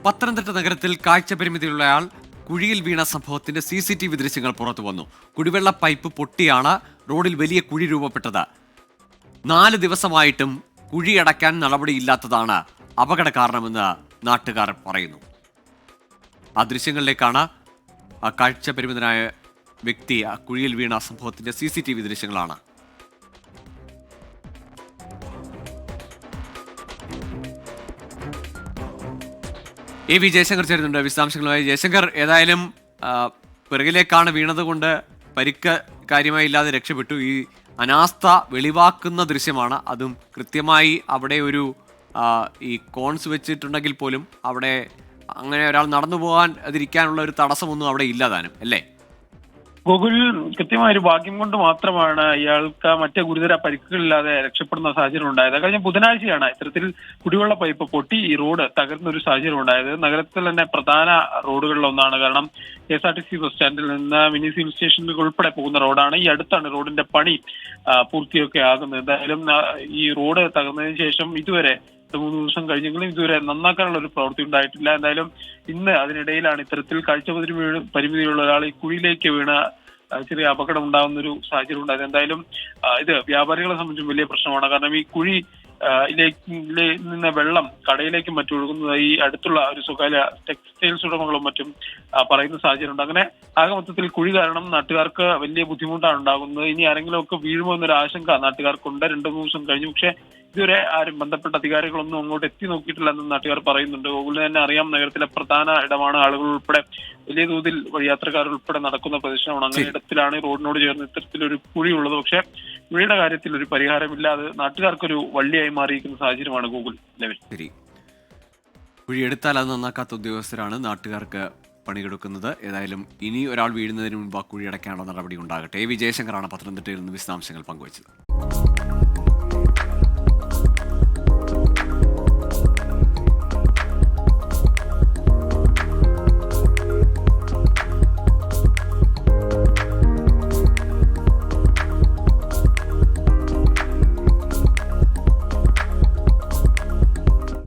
പത്തനംതിട്ട നഗരത്തിൽ കാഴ്ചപരിമിതിയുള്ളയാൾ കുഴിയിൽ വീണ സംഭവത്തിന്റെ CCTV ദൃശ്യങ്ങൾ പുറത്തു വന്നു. കുടിവെള്ള പൈപ്പ് പൊട്ടിയാണ് റോഡിൽ വലിയ കുഴി രൂപപ്പെട്ടത്. 4 ദിവസമായിട്ടും കുഴിയടയ്ക്കാൻ നടപടിയില്ലാത്തതാണ് അപകട കാരണമെന്ന് നാട്ടുകാർ പറയുന്നു. ആ ദൃശ്യങ്ങളിലേക്കാണ് ആ കാഴ്ചപരിമിതനായ വ്യക്തി ആ കുഴിയിൽ വീണ സംഭവത്തിന്റെ CCTV ദൃശ്യങ്ങളാണ്. AV ജയശങ്കർ ചേരുന്നുണ്ട് വിശദാംശങ്ങളുമായി. ജയശങ്കർ, ഏതായാലും പിറകിലേക്കാണ് വീണതുകൊണ്ട് പരിക്ക് കാര്യമായി ഇല്ലാതെ രക്ഷപ്പെട്ടു. ഈ അനാസ്ഥ വെളിവാക്കുന്ന ദൃശ്യമാണ്. അതും കൃത്യമായി അവിടെ ഒരു ഈ കോൺസ് വെച്ചിട്ടുണ്ടെങ്കിൽ പോലും അവിടെ അങ്ങനെ ഒരാൾ നടന്നു പോകാൻ അതിരിക്കാനുള്ള ഒരു തടസ്സമൊന്നും അവിടെ ഇല്ലാതാനും അല്ലേ? ഗൂഗിൾ കൃത്യമായ ഒരു ഭാഗ്യം കൊണ്ട് മാത്രമാണ് ഇയാൾക്ക് മറ്റ് ഗുരുതര പരിക്കുകളില്ലാതെ രക്ഷപ്പെടുന്ന സാഹചര്യം ഉണ്ടായത്. കഴിഞ്ഞ ബുധനാഴ്ചയാണ് ഇത്തരത്തിൽ കുടിവെള്ള പൈപ്പ് പൊട്ടി ഈ റോഡ് തകർന്ന ഒരു സാഹചര്യം ഉണ്ടായത്. നഗരത്തിൽ തന്നെ പ്രധാന റോഡുകളിലൊന്നാണ്. കാരണം KSRTC ബസ് സ്റ്റാൻഡിൽ നിന്ന് മിനി സിവിൽ സ്റ്റേഷനിൽ ഉൾപ്പെടെ പോകുന്ന റോഡാണ്. ഈ അടുത്താണ് റോഡിന്റെ പണി പൂർത്തിയൊക്കെ ആകുന്നത്. എന്തായാലും ഈ റോഡ് തകർന്നതിന് ശേഷം ഇതുവരെ 3 ദിവസം കഴിഞ്ഞെങ്കിലും ഇതുവരെ നന്നാക്കാനുള്ള ഒരു പ്രവൃത്തി ഉണ്ടായിട്ടില്ല. എന്തായാലും ഇന്ന് അതിനിടയിലാണ് ഇത്തരത്തിൽ പരിമിതിയുള്ള ഒരാൾ ഈ കുഴിയിലേക്ക് വീണ ചെറിയ അപകടം ഉണ്ടാകുന്ന ഒരു സാഹചര്യം ഉണ്ടായത്. എന്തായാലും ഇത് വ്യാപാരികളെ സംബന്ധിച്ചും വലിയ പ്രശ്നമാണ്. കാരണം ഈ കുഴി നിന്ന് വെള്ളം കടയിലേക്കും മറ്റും ഒഴുകുന്നത് ഈ അടുത്തുള്ള ഒരു സ്വകാര്യ ടെക്സ്റ്റൈൽസ് ഉടമകളും മറ്റും പറയുന്ന സാഹചര്യമുണ്ട്. അങ്ങനെ ആകെ മൊത്തത്തിൽ കുഴി കാരണം നാട്ടുകാർക്ക് വലിയ ബുദ്ധിമുട്ടാണ് ഉണ്ടാകുന്നത്. ഇനി ആരെങ്കിലും ഒക്കെ വീഴുമോ എന്നൊരു ആശങ്ക നാട്ടുകാർക്കുണ്ട്. 2-3 ദിവസം കഴിഞ്ഞു. പക്ഷേ ഇതുവരെ ആരും ബന്ധപ്പെട്ട അധികാരികളൊന്നും അങ്ങോട്ട് എത്തി നോക്കിയിട്ടില്ലെന്ന് നാട്ടുകാർ പറയുന്നുണ്ട്. ഗൂഗിളിന് തന്നെ അറിയാം, നഗരത്തിലെ പ്രധാന ഇടമാണ്. ആളുകൾ ഉൾപ്പെടെ വലിയ തോതിൽ യാത്രക്കാർ ഉൾപ്പെടെ നടക്കുന്ന പ്രദേശമാണ്. അങ്ങനെ ഇടത്തിലാണ് റോഡിനോട് ചേർന്ന് ഇത്തരത്തിലൊരു കുഴിയുള്ളത്. പക്ഷെ കുഴിയുടെ കാര്യത്തിൽ ഒരു പരിഹാരമില്ല. അത് നാട്ടുകാർക്കൊരു വള്ളിയായി മാറിയിരിക്കുന്ന സാഹചര്യമാണ് ഗൂഗിൾ ലെവൽ. ശരി, കുഴിയെടുത്താൽ അത് നന്നാക്കാത്ത ഉദ്യോഗസ്ഥരാണ് നാട്ടുകാർക്ക് പണിയെടുക്കുന്നത്. ഏതായാലും ഇനി ഒരാൾ വീഴുന്നതിന് മുമ്പ് ആ കുഴിയടയ്ക്കാനുള്ള നടപടി ഉണ്ടാകട്ടെ. AV ജയശങ്കറാണ് പത്തനംതിട്ടയിൽ നിന്ന് വിശദാംശങ്ങൾ പങ്കുവച്ചത്.